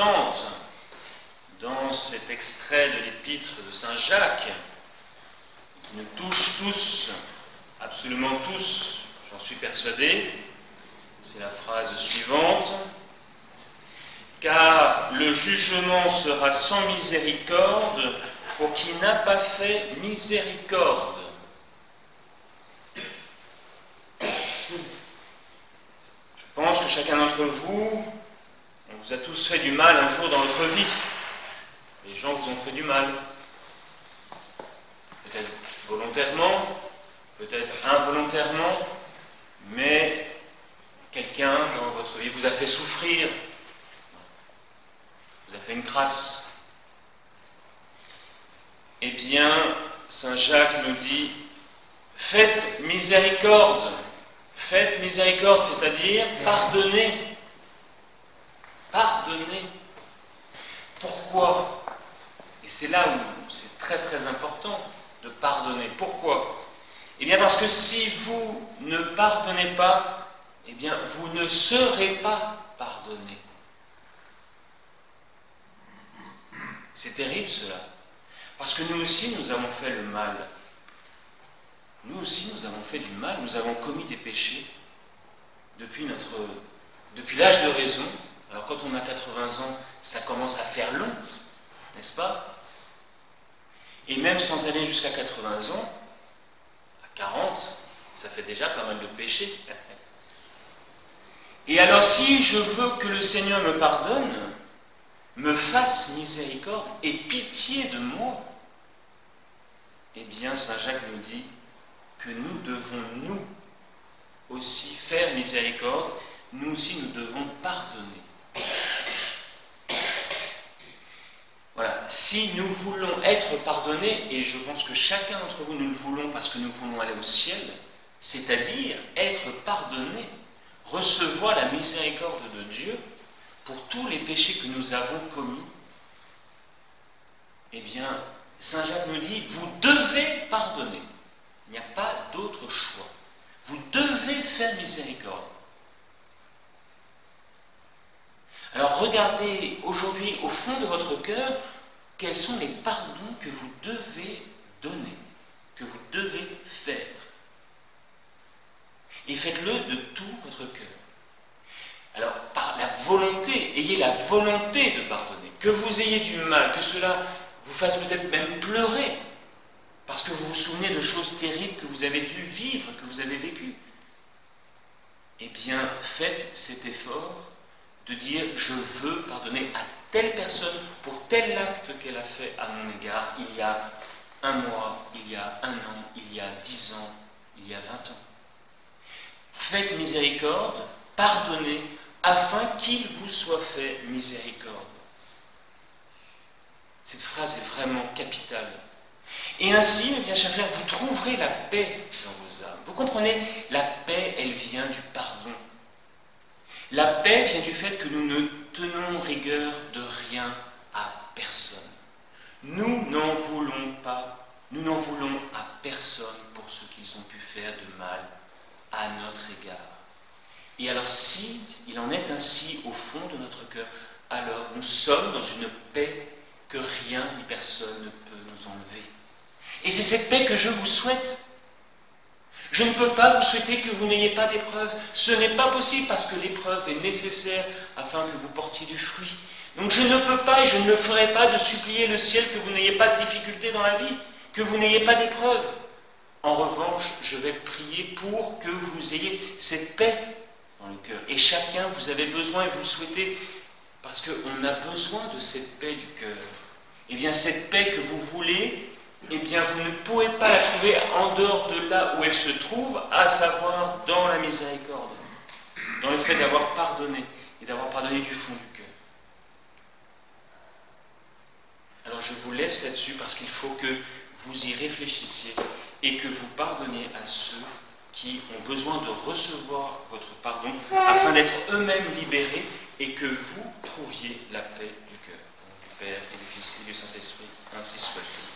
importante dans cet extrait de l'épître de Saint Jacques, qui nous touche tous, absolument tous, j'en suis persuadé. C'est la phrase suivante. Car le jugement sera sans miséricorde pour qui n'a pas fait miséricorde. Je pense que chacun d'entre vous, on vous a tous fait du mal un jour dans votre vie. Les gens vous ont fait du mal. Peut-être volontairement, peut-être involontairement, mais quelqu'un dans votre vie vous a fait souffrir, vous a fait une crasse. Eh bien, Saint Jacques nous dit, faites miséricorde, c'est-à-dire pardonnez. Pardonnez. Pourquoi? Et c'est là où c'est très très important de pardonner. Pourquoi? Eh bien parce que si vous ne pardonnez pas, eh bien vous ne serez pas pardonné. C'est terrible cela. Parce que nous aussi nous avons fait le mal. Nous aussi nous avons fait du mal, nous avons commis des péchés depuis l'âge de raison. Alors quand on a 80 ans, ça commence à faire long, n'est-ce pas? Et même sans aller jusqu'à 80 ans, à 40, ça fait déjà pas mal de péchés. Et alors si je veux que le Seigneur me pardonne, me fasse miséricorde et pitié de moi, eh bien Saint Jacques nous dit que nous devons nous aussi faire miséricorde, nous aussi nous devons pardonner. Voilà, si nous voulons être pardonnés, et je pense que chacun d'entre vous nous le voulons parce que nous voulons aller au ciel, c'est-à-dire être pardonnés, recevoir la miséricorde de Dieu pour tous les péchés que nous avons commis, eh bien, Saint Jacques nous dit, vous devez pardonner. Il n'y a pas d'autre choix. Vous devez faire miséricorde. Alors regardez aujourd'hui au fond de votre cœur quels sont les pardons que vous devez donner, que vous devez faire. Et faites-le de tout votre cœur. Alors par la volonté, ayez la volonté de pardonner. Que vous ayez du mal, que cela vous fasse peut-être même pleurer, parce que vous vous souvenez de choses terribles que vous avez dû vivre, que vous avez vécues. Eh bien, faites cet effort de dire « je veux pardonner à telle personne pour tel acte qu'elle a fait à mon égard il y a 1 mois, il y a 1 an, il y a 10 ans, il y a 20 ans. » Faites miséricorde, pardonnez, afin qu'il vous soit fait miséricorde. Cette phrase est vraiment capitale. Et ainsi, mes bien chers frères, vous trouverez la paix dans vos âmes. Vous comprenez, la paix, elle vient du pardon. La paix vient du fait que nous ne tenons rigueur de rien à personne. Nous n'en voulons pas, nous n'en voulons à personne pour ce qu'ils ont pu faire de mal à notre égard. Et alors, si il en est ainsi au fond de notre cœur, alors nous sommes dans une paix que rien ni personne ne peut nous enlever. Et c'est cette paix que je vous souhaite. Je ne peux pas vous souhaiter que vous n'ayez pas d'épreuve. Ce n'est pas possible parce que l'épreuve est nécessaire afin que vous portiez du fruit. Donc je ne peux pas et je ne le ferai pas de supplier le ciel que vous n'ayez pas de difficultés dans la vie, que vous n'ayez pas d'épreuve. En revanche, je vais prier pour que vous ayez cette paix dans le cœur. Et chacun, vous avez besoin et vous le souhaitez parce qu'on a besoin de cette paix du cœur. Eh bien, cette paix que vous voulez, eh bien, vous ne pouvez pas la trouver en dehors de là où elle se trouve, à savoir dans la miséricorde, dans le fait d'avoir pardonné, et d'avoir pardonné du fond du cœur. Alors, je vous laisse là-dessus, parce qu'il faut que vous y réfléchissiez, et que vous pardonniez à ceux qui ont besoin de recevoir votre pardon, afin d'être eux-mêmes libérés, et que vous trouviez la paix du cœur. Du Père, et du Fils, et du Saint-Esprit, ainsi soit-il.